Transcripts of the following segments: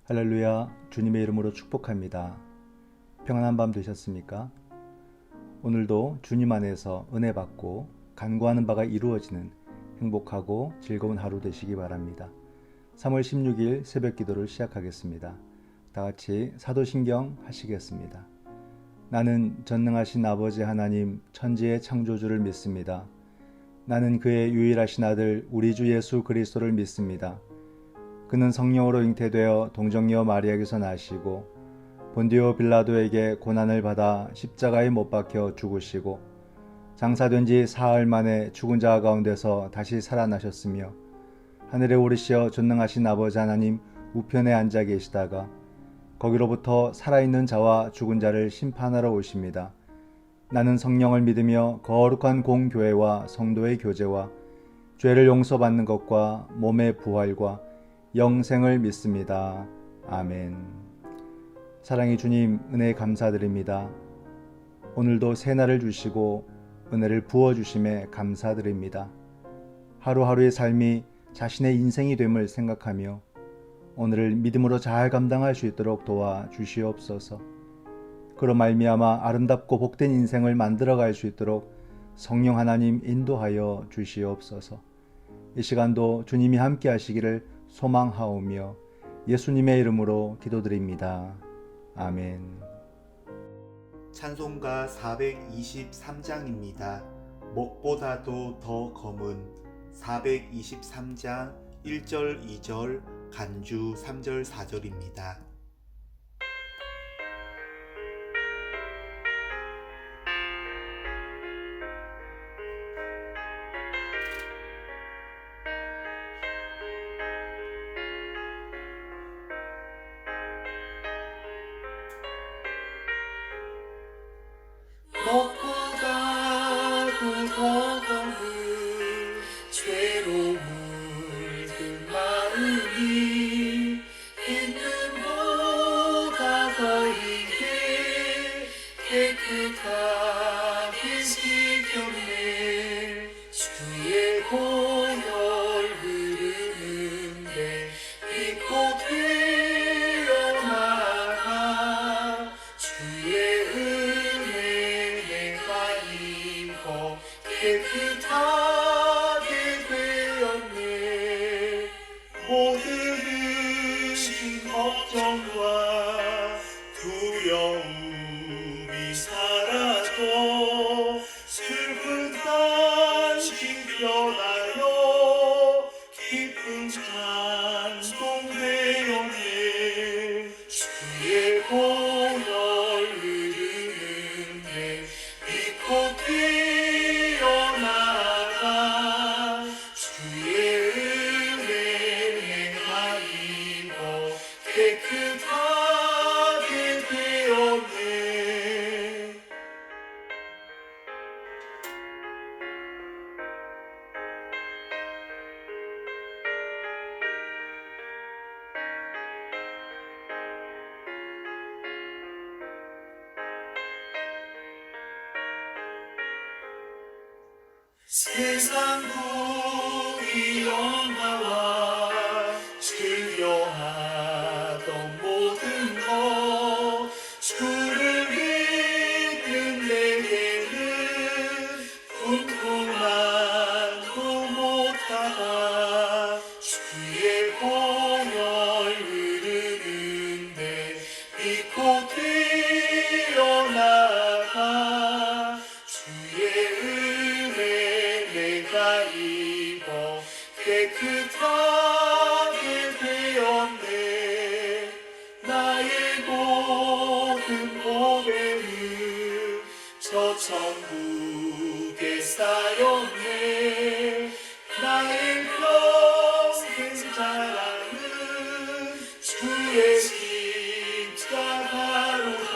할렐루야, 주님의 이름으로 축복합니다. 평안한 밤 되셨습니까? 오늘도 주님 안에서 은혜 받고 간구하는 바가 이루어지는 행복하고 즐거운 하루 되시기 바랍니다. 3월 16일 새벽 기도를 시작하겠습니다. 다 같이 사도신경 하시겠습니다. 나는 전능하신 아버지 하나님 천지의 창조주를 믿습니다. 나는 그의 유일하신 아들 우리 주 예수 그리스도를 믿습니다. 그는 성령으로 잉태되어 동정녀 마리아에게서 나시고 본디오 빌라도에게 고난을 받아 십자가에 못 박혀 죽으시고 장사된 지 사흘 만에 죽은 자 가운데서 다시 살아나셨으며 하늘에 오르시어 전능하신 아버지 하나님 우편에 앉아 계시다가 거기로부터 살아있는 자와 죽은 자를 심판하러 오십니다. 나는 성령을 믿으며 거룩한 공교회와 성도의 교제와 죄를 용서받는 것과 몸의 부활과 영생을 믿습니다. 아멘. 사랑의 주님, 은혜 감사드립니다. 오늘도 새날을 주시고 은혜를 부어주심에 감사드립니다. 하루하루의 삶이 자신의 인생이 됨을 생각하며 오늘을 믿음으로 잘 감당할 수 있도록 도와주시옵소서. 그로 말미암아 아름답고 복된 인생을 만들어갈 수 있도록 성령 하나님 인도하여 주시옵소서. 이 시간도 주님이 함께 하시기를 소망하오며 예수님의 이름으로 기도드립니다. 아멘. 찬송가 423장입니다. 목보다도 더 검은 423장 1절 2절 간주 3절 4절입니다. 목보다도 더 검은 죄로 물든 마음이 흰금보다 더 이게 깨끗하게 씻겼네. 주의 보혈 흐르는데 빛꽃 되어나가 주의 깨끗하게 되었네. 모든 의심 걱정과 두려움이 사라져 슬픈 탄식 변하여 기쁜 찬송 되었네. 주의 보혈 흐르는데 빛꽃 깨끗하게 되었네. 세상 부귀 영화와 즐겨하던 모든 것 주를 믿는 내게는 궁금한도 못하다. 주의 보혈 흐르는데 빛꽃 되어나가 주의 은혜 내가 입어 깨끗하게 되었네. 나의 모든 보배는 저 천국에 쌓였네. 나의 평생 자랑은 주의 십자가로다.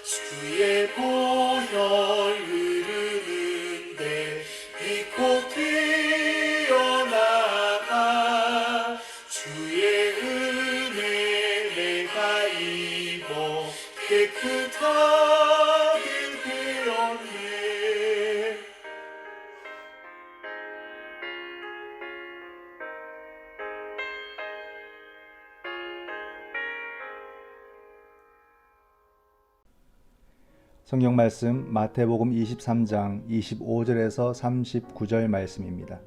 주의 보혈 흐르는데 빛꽃 되어나가 주의 은혜 내가 입어 깨끗하게 되었네. 성경 말씀 마태복음 23장 25절에서 39절 말씀입니다.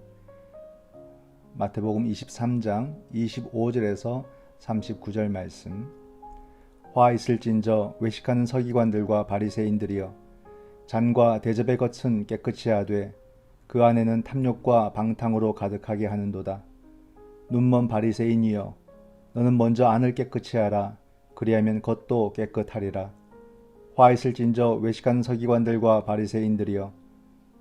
마태복음 23장 25절에서 39절 말씀. 화 있을진저 외식하는 서기관들과 바리새인들이여, 잔과 대접의 겉은 깨끗이 하되 그 안에는 탐욕과 방탕으로 가득하게 하는도다. 눈먼 바리새인이여, 너는 먼저 안을 깨끗이 하라. 그리하면 겉도 깨끗하리라. 화 있을진저 외식하는 서기관들과 바리새인들이여,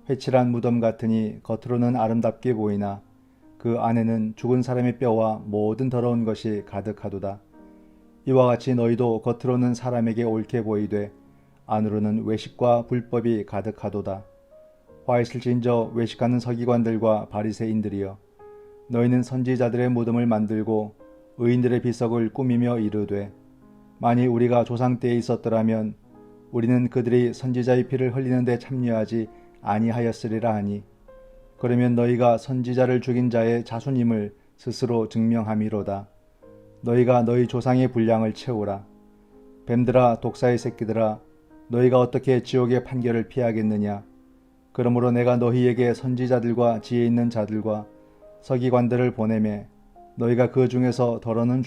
회칠한 무덤 같으니 겉으로는 아름답게 보이나 그 안에는 죽은 사람의 뼈와 모든 더러운 것이 가득하도다. 이와 같이 너희도 겉으로는 사람에게 옳게 보이되 안으로는 외식과 불법이 가득하도다. 화 있을진저 외식하는 서기관들과 바리새인들이여, 너희는 선지자들의 무덤을 만들고 의인들의 비석을 꾸미며 이르되, 만일 우리가 조상 때에 있었더라면 우리는 그들이 선지자의 피를 흘리는 데 참여하지 아니하였으리라 하니, 그러면 너희가 선지자를 죽인 자의 자손임을 스스로 증명함이로다. 너희가 너희 조상의 분량을 채우라. 뱀들아, 독사의 새끼들아, 너희가 어떻게 지옥의 판결을 피하겠느냐. 그러므로 내가 너희에게 선지자들과 지혜 있는 자들과 서기관들을 보내매 너희가 그 중에서 덜어는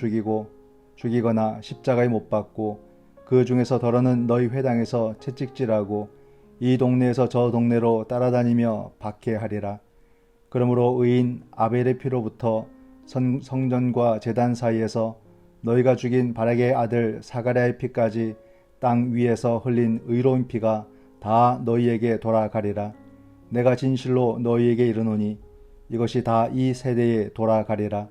죽이거나 십자가에 못 박고, 그 중에서 덜어는 너희 회당에서 채찍질하고 이 동네에서 저 동네로 따라다니며 박해하리라. 그러므로 의인 아벨의 피로부터 성전과 제단 사이에서 너희가 죽인 바락의 아들 사가랴의 피까지 땅 위에서 흘린 의로운 피가 다 너희에게 돌아가리라. 내가 진실로 너희에게 이르노니 이것이 다 이 세대에 돌아가리라.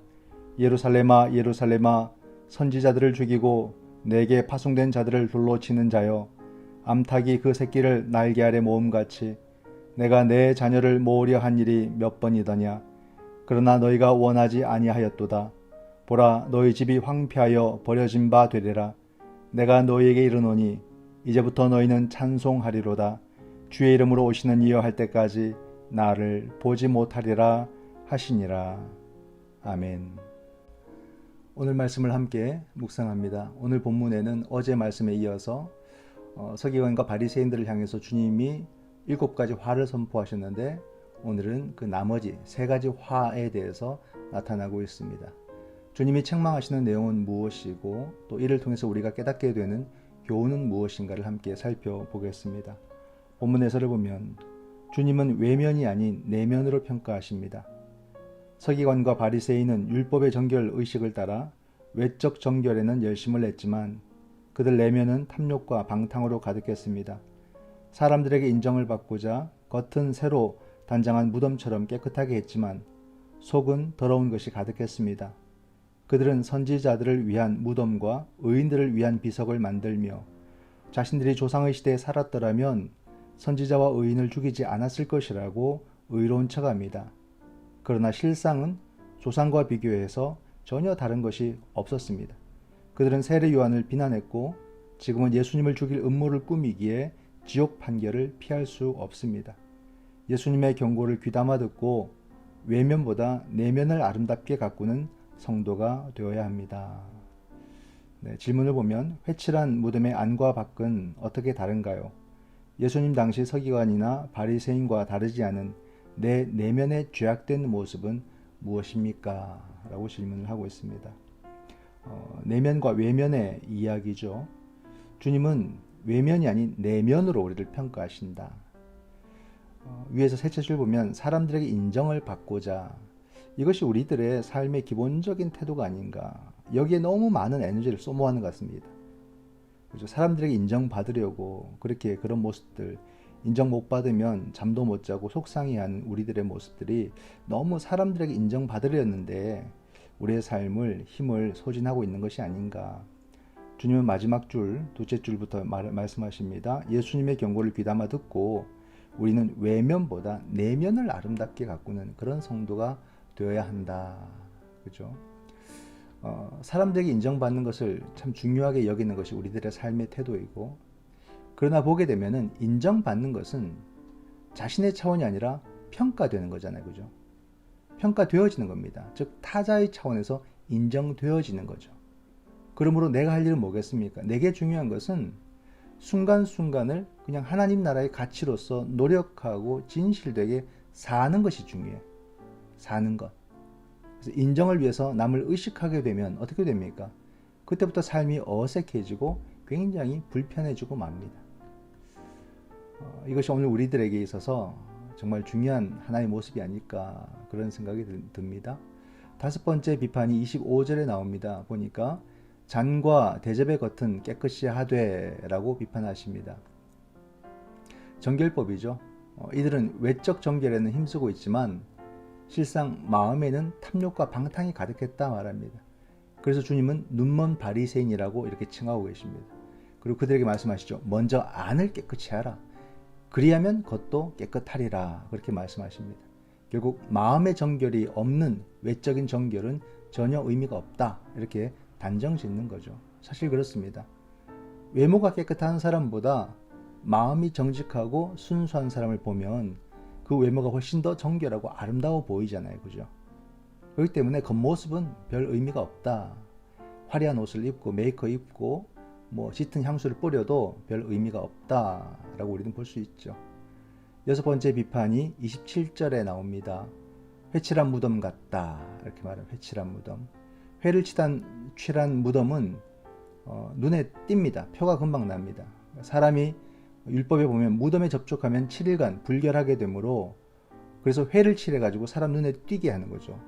예루살렘아, 예루살렘아, 선지자들을 죽이고 내게 파송된 자들을 돌로 치는 자여, 암탉이 그 새끼를 날개 아래 모음같이 내가 내 자녀를 모으려 한 일이 몇 번이더냐. 그러나 너희가 원하지 아니하였도다. 보라, 너희 집이 황폐하여 버려진 바 되리라. 내가 너희에게 이르노니 이제부터 너희는 찬송하리로다. 주의 이름으로 오시는 이여 할 때까지 나를 보지 못하리라 하시니라. 아멘. 오늘 말씀을 함께 묵상합니다. 오늘 본문에는 어제 말씀에 이어서 서기관과 바리새인들을 향해서 주님이 7가지 화를 선포하셨는데, 오늘은 그 나머지 3가지 화에 대해서 나타나고 있습니다. 주님이 책망하시는 내용은 무엇이고 또 이를 통해서 우리가 깨닫게 되는 교훈은 무엇인가를 함께 살펴보겠습니다. 본문 해설을 보면 주님은 외면이 아닌 내면으로 평가하십니다. 서기관과 바리새인은 율법의 정결 의식을 따라 외적 정결에는 열심을 냈지만 그들 내면은 탐욕과 방탕으로 가득했습니다. 사람들에게 인정을 받고자 겉은 새로 단장한 무덤처럼 깨끗하게 했지만 속은 더러운 것이 가득했습니다. 그들은 선지자들을 위한 무덤과 의인들을 위한 비석을 만들며 자신들이 조상의 시대에 살았더라면 선지자와 의인을 죽이지 않았을 것이라고 의로운 척합니다. 그러나 실상은 조상과 비교해서 전혀 다른 것이 없었습니다. 그들은 세례 요한을 비난했고 지금은 예수님을 죽일 음모를 꾸미기에 지옥 판결을 피할 수 없습니다. 예수님의 경고를 귀담아 듣고 외면보다 내면을 아름답게 가꾸는 성도가 되어야 합니다. 질문을 보면 회칠한 무덤의 안과 밖은 어떻게 다른가요? 예수님 당시 서기관이나 바리새인과 다르지 않은 내 내면의 죄악된 모습은 무엇입니까? 라고 질문을 하고 있습니다. 내면과 외면의 이야기죠. 주님은 외면이 아닌 내면으로 우리를 평가하신다. 위에서 셋째 줄 보면 사람들에게 인정을 받고자, 이것이 우리들의 삶의 기본적인 태도가 아닌가. 여기에 너무 많은 에너지를 소모하는 것 같습니다. 그렇죠? 사람들에게 인정받으려고 그렇게 그런 모습들, 인정 못 받으면 잠도 못 자고 속상해하는 우리들의 모습들이 너무 사람들에게 인정받으려는데 우리의 삶을 힘을 소진하고 있는 것이 아닌가. 주님은 마지막 줄, 둘째 줄부터 말씀하십니다. 예수님의 경고를 귀담아 듣고 우리는 외면보다 내면을 아름답게 가꾸는 그런 성도가 되어야 한다. 그죠? 사람들에게 인정받는 것을 참 중요하게 여기는 것이 우리들의 삶의 태도이고, 그러나 보게 되면은 인정받는 것은 자신의 차원이 아니라 평가되는 거잖아요. 그죠? 평가되어지는 겁니다. 즉 타자의 차원에서 인정되어지는 거죠. 그러므로 내가 할 일은 뭐겠습니까? 내게 중요한 것은 순간순간을 그냥 하나님 나라의 가치로서 노력하고 진실되게 사는 것이 중요해요. 사는 것. 그래서 인정을 위해서 남을 의식하게 되면 어떻게 됩니까? 그때부터 삶이 어색해지고 굉장히 불편해지고 맙니다. 이것이 오늘 우리들에게 있어서 정말 중요한 하나의 모습이 아닐까 그런 생각이 듭니다. 다섯 번째 비판이 25절에 나옵니다. 보니까 잔과 대접의 겉은 깨끗이 하되라고 비판하십니다. 정결법이죠. 이들은 외적 정결에는 힘쓰고 있지만 실상 마음에는 탐욕과 방탕이 가득했다 말합니다. 그래서 주님은 눈먼 바리새인이라고 이렇게 칭하고 계십니다. 그리고 그들에게 말씀하시죠. 먼저 안을 깨끗이 하라. 그리하면 겉도 깨끗하리라. 그렇게 말씀하십니다. 결국 마음의 정결이 없는 외적인 정결은 전혀 의미가 없다. 이렇게 단정 짓는 거죠. 사실 그렇습니다. 외모가 깨끗한 사람보다 마음이 정직하고 순수한 사람을 보면 그 외모가 훨씬 더 정결하고 아름다워 보이잖아요. 그죠? 그렇기 때문에 겉모습은 별 의미가 없다. 화려한 옷을 입고 메이크업 입고 짙은 향수를 뿌려도 별 의미가 없다라고 우리는 볼 수 있죠. 여섯 번째 비판이 27절에 나옵니다. 회칠한 무덤 같다. 이렇게 말하면 회칠한 무덤. 회를 칠한 무덤은 눈에 띕니다. 표가 금방 납니다. 사람이 율법에 보면 무덤에 접촉하면 7일간 불결하게 되므로 그래서 회를 칠해가지고 사람 눈에 띄게 하는 거죠.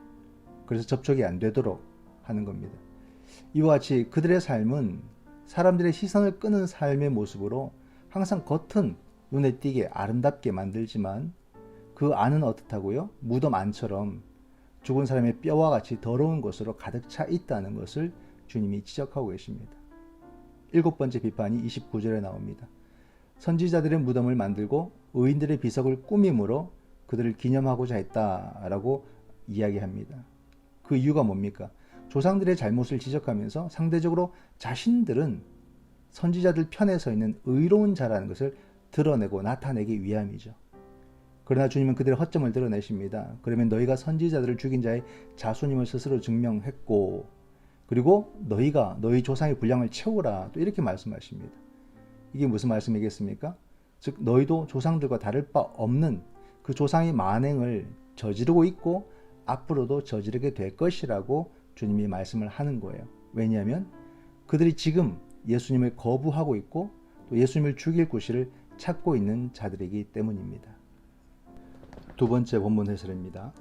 그래서 접촉이 안 되도록 하는 겁니다. 이와 같이 그들의 삶은 사람들의 시선을 끄는 삶의 모습으로 항상 겉은 눈에 띄게 아름답게 만들지만 그 안은 어떻다고요? 무덤 안처럼 죽은 사람의 뼈와 같이 더러운 것으로 가득 차 있다는 것을 주님이 지적하고 계십니다. 일곱 번째 비판이 29절에 나옵니다. 선지자들의 무덤을 만들고 의인들의 비석을 꾸밈으로 그들을 기념하고자 했다라고 이야기합니다. 그 이유가 뭡니까? 조상들의 잘못을 지적하면서 상대적으로 자신들은 선지자들 편에 서 있는 의로운 자라는 것을 드러내고 나타내기 위함이죠. 그러나 주님은 그들의 허점을 드러내십니다. 그러면 너희가 선지자들을 죽인 자의 자손임을 스스로 증명했고 그리고 너희가 너희 조상의 분량을 채우라 또 이렇게 말씀하십니다. 이게 무슨 말씀이겠습니까? 즉 너희도 조상들과 다를 바 없는 그 조상의 만행을 저지르고 있고 앞으로도 저지르게 될 것이라고 주님이 말씀을 하는 거예요. 왜냐하면 그들이 지금 예수님을 거부하고 있고 또 예수님을 죽일 구실을 찾고 있는 자들이기 때문입니다. 두 번째 본문 해설입니다.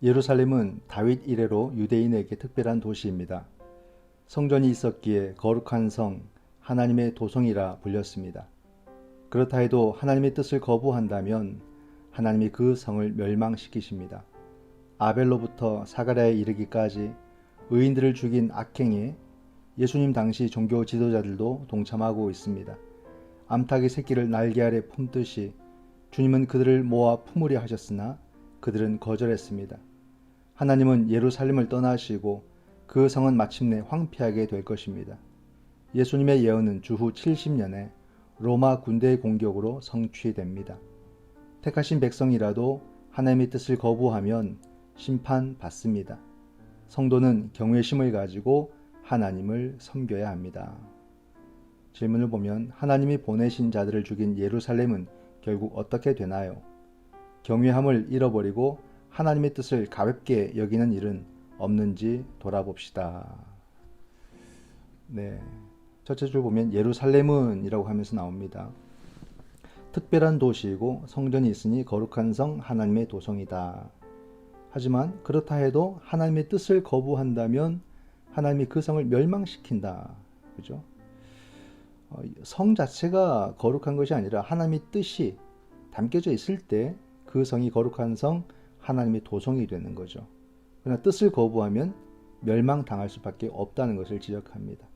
예루살렘은 다윗 이래로 유대인에게 특별한 도시입니다. 성전이 있었기에 거룩한 성, 하나님의 도성이라 불렸습니다. 그렇다 해도 하나님의 뜻을 거부한다면 하나님이 그 성을 멸망시키십니다. 아벨로부터 사가랴에 이르기까지 의인들을 죽인 악행에 예수님 당시 종교 지도자들도 동참하고 있습니다. 암탉이 새끼를 날개 아래 품듯이 주님은 그들을 모아 품으려 하셨으나 그들은 거절했습니다. 하나님은 예루살렘을 떠나시고 그 성은 마침내 황폐하게 될 것입니다. 예수님의 예언은 주후 70년에 로마 군대의 공격으로 성취됩니다. 택하신 백성이라도 하나님의 뜻을 거부하면 심판받습니다. 성도는 경외심을 가지고 하나님을 섬겨야 합니다. 질문을 보면 하나님이 보내신 자들을 죽인 예루살렘은 결국 어떻게 되나요? 경외함을 잃어버리고 하나님의 뜻을 가볍게 여기는 일은 없는지 돌아봅시다. 네, 첫째 줄 보면 예루살렘은 이라고 하면서 나옵니다. 특별한 도시이고 성전이 있으니 거룩한 성 하나님의 도성이다. 하지만 그렇다 해도 하나님의 뜻을 거부한다면 하나님이 그 성을 멸망시킨다. 그죠? 성 자체가 거룩한 것이 아니라 하나님의 뜻이 담겨져 있을 때 그 성이 거룩한 성 하나님의 도성이 되는 거죠. 그러나 뜻을 거부하면 멸망당할 수밖에 없다는 것을 지적합니다.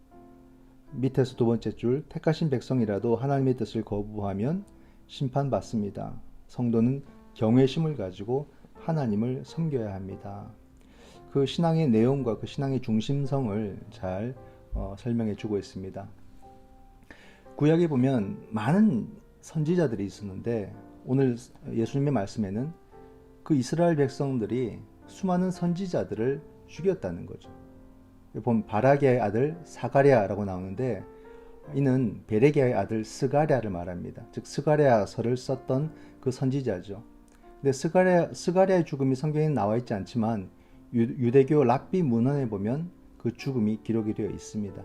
밑에서 두 번째 줄 택하신 백성이라도 하나님의 뜻을 거부하면 심판받습니다. 성도는 경외심을 가지고 하나님을 섬겨야 합니다. 그 신앙의 내용과 그 신앙의 중심성을 잘 설명해 주고 있습니다. 구약에 보면 많은 선지자들이 있었는데 오늘 예수님의 말씀에는 그 이스라엘 백성들이 수많은 선지자들을 죽였다는 거죠. 보면 바락의 아들 사가랴라고 나오는데 이는 베레기야의 아들 스가랴를 말합니다. 즉 스가랴서를 썼던 그 선지자죠. 근데 스가랴의 죽음이 성경에 나와 있지 않지만 유대교 랍비 문헌에 보면 그 죽음이 기록이 되어 있습니다.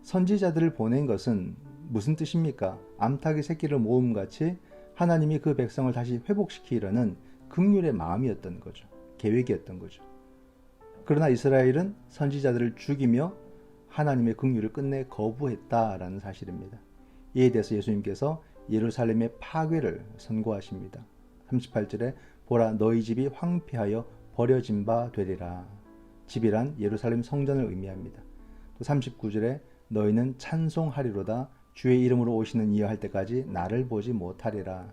선지자들을 보낸 것은 무슨 뜻입니까? 암탉이 새끼를 모음같이 하나님이 그 백성을 다시 회복시키려는 긍휼의 마음이었던 거죠. 계획이었던 거죠. 그러나 이스라엘은 선지자들을 죽이며 하나님의 긍휼을 끝내 거부했다라는 사실입니다. 이에 대해서 예수님께서 예루살렘의 파괴를 선고하십니다. 38절에 보라 너희 집이 황폐하여 버려진 바 되리라. 집이란 예루살렘 성전을 의미합니다. 또 39절에 너희는 찬송하리로다 주의 이름으로 오시는 이여 할 때까지 나를 보지 못하리라.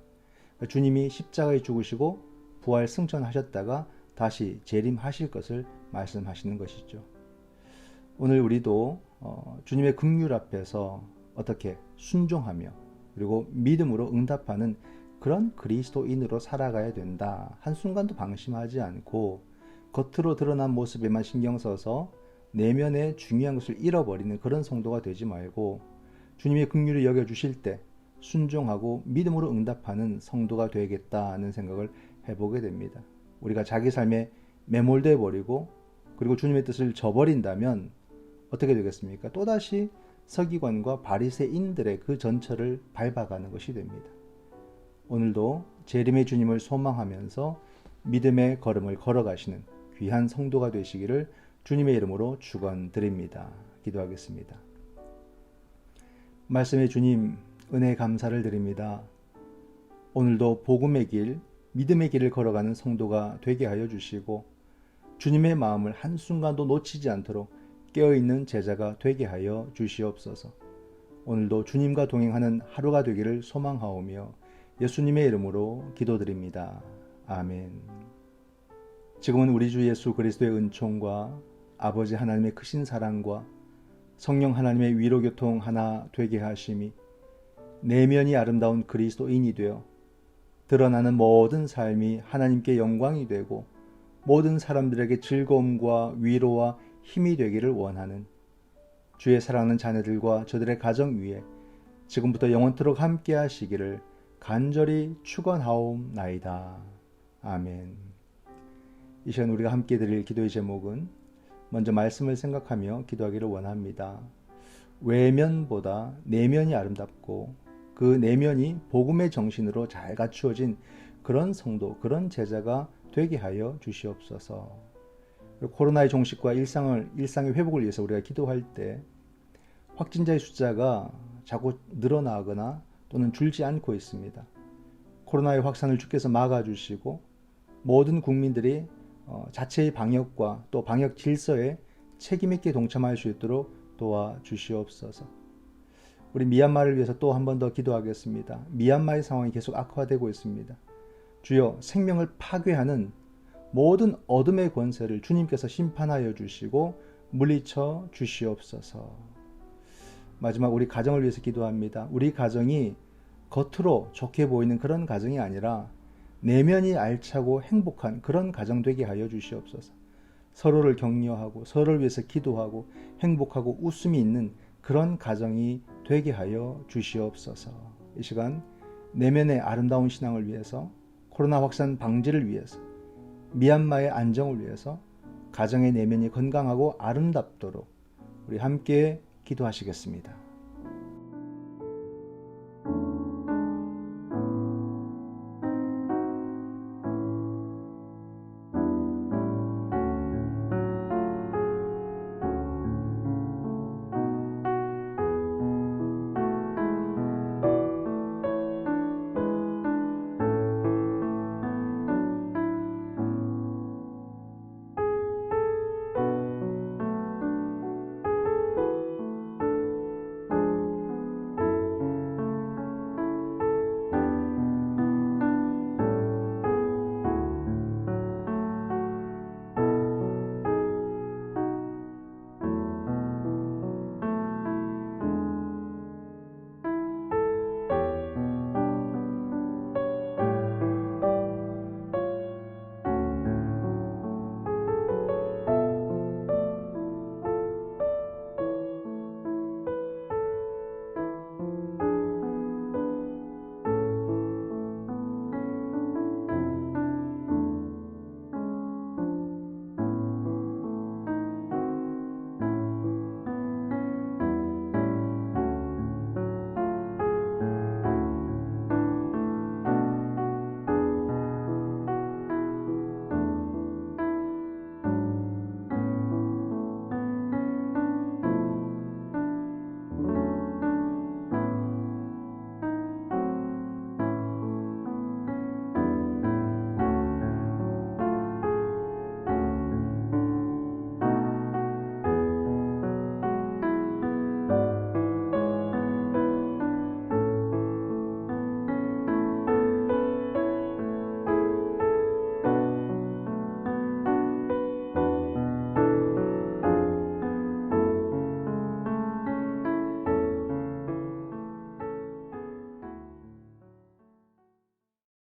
주님이 십자가에 죽으시고 부활 승천하셨다가 다시 재림하실 것을 말씀하시는 것이죠. 오늘 우리도 주님의 긍휼 앞에서 어떻게 순종하며 그리고 믿음으로 응답하는 그런 그리스도인으로 살아가야 된다. 한순간도 방심하지 않고 겉으로 드러난 모습에만 신경 써서 내면의 중요한 것을 잃어버리는 그런 성도가 되지 말고 주님의 긍휼을 여겨주실 때 순종하고 믿음으로 응답하는 성도가 되겠다는 생각을 해보게 됩니다. 우리가 자기 삶에 매몰돼 버리고 그리고 주님의 뜻을 저버린다면 어떻게 되겠습니까? 또다시 서기관과 바리새인들의 그 전철을 밟아가는 것이 됩니다. 오늘도 재림의 주님을 소망하면서 믿음의 걸음을 걸어가시는 귀한 성도가 되시기를 주님의 이름으로 축원드립니다. 기도하겠습니다. 말씀의 주님, 은혜 감사를 드립니다. 오늘도 복음의 길, 믿음의 길을 걸어가는 성도가 되게 하여 주시고 주님의 마음을 한순간도 놓치지 않도록 깨어있는 제자가 되게 하여 주시옵소서. 오늘도 주님과 동행하는 하루가 되기를 소망하오며 예수님의 이름으로 기도드립니다. 아멘. 지금은 우리 주 예수 그리스도의 은총과 아버지 하나님의 크신 사랑과 성령 하나님의 위로교통 하나 되게 하심이 내면이 아름다운 그리스도인이 되어 드러나는 모든 삶이 하나님께 영광이 되고 모든 사람들에게 즐거움과 위로와 힘이 되기를 원하는 주의 사랑하는 자녀들과 저들의 가정 위에 지금부터 영원토록 함께 하시기를 간절히 축원하옵나이다. 아멘. 이 시간 우리가 함께 드릴 기도의 제목은 먼저 말씀을 생각하며 기도하기를 원합니다. 외면보다 내면이 아름답고 그 내면이 복음의 정신으로 잘 갖추어진 그런 성도, 그런 제자가 되게 하여 주시옵소서. 코로나의 종식과 일상의 회복을 위해서 우리가 기도할 때 확진자의 숫자가 자꾸 늘어나거나 또는 줄지 않고 있습니다. 코로나의 확산을 주께서 막아주시고 모든 국민들이 자체의 방역과 또 방역 질서에 책임있게 동참할 수 있도록 도와주시옵소서. 우리 미얀마를 위해서 또 한 번 더 기도하겠습니다. 미얀마의 상황이 계속 악화되고 있습니다. 주여 생명을 파괴하는 모든 어둠의 권세를 주님께서 심판하여 주시고 물리쳐 주시옵소서. 마지막 우리 가정을 위해서 기도합니다. 우리 가정이 겉으로 좋게 보이는 그런 가정이 아니라 내면이 알차고 행복한 그런 가정 되게 하여 주시옵소서. 서로를 격려하고 서로를 위해서 기도하고 행복하고 웃음이 있는 그런 가정이 되게 하여 주시옵소서. 이 시간 내면의 아름다운 신앙을 위해서 코로나 확산 방지를 위해서 미얀마의 안정을 위해서 가정의 내면이 건강하고 아름답도록 우리 함께 기도하시겠습니다.